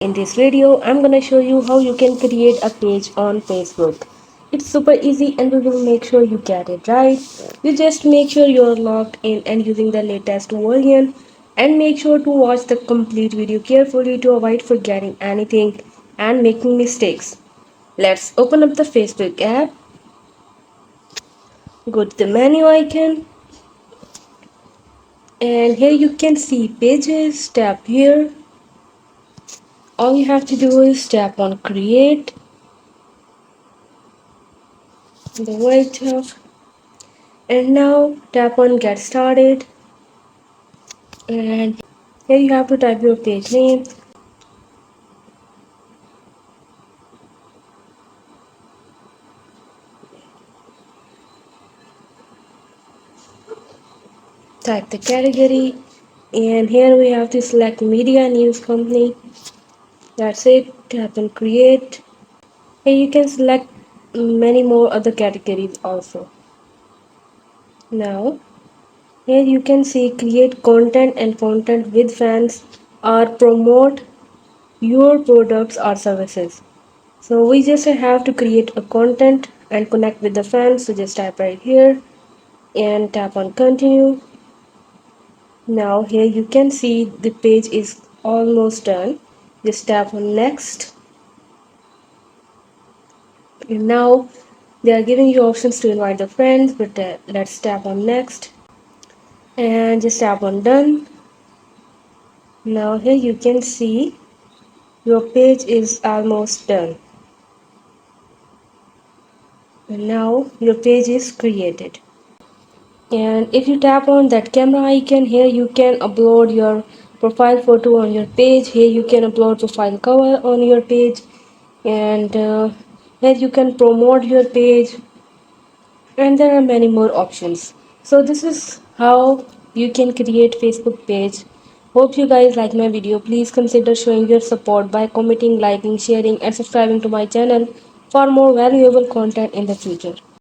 In this video, I'm gonna show you how you can create a page on Facebook. It's super easy and we will make sure you get it right. You just make sure you're logged in and using the latest version and make sure to watch the complete video carefully to avoid forgetting anything and making mistakes. Let's open up the Facebook app. Go to the menu icon and here you can see pages. Tap here. All you have to do is tap on create the right top and now tap on get started and here you have to type your page name, type the category, and here we have to select media news company. That's it. Tap on create. Here you can select many more other categories also. Now here you can see create content and content with fans or promote your products or services. So we just have to create a content and connect with the fans. So just type right here and tap on continue. Now here you can see the page is almost done. Just tap on next. And now they are giving you options to invite the friends, but let's tap on next and just tap on done. Now here you can see your page is almost done. And now your page is created. And if you tap on that camera icon, here you can upload your profile photo on your page. Here you can upload profile cover on your page, and here you can promote your page, and there are many more options. So this is how you can create Facebook page. Hope you guys like my video. Please consider showing your support by commenting, liking, sharing and subscribing to my channel for more valuable content in the future.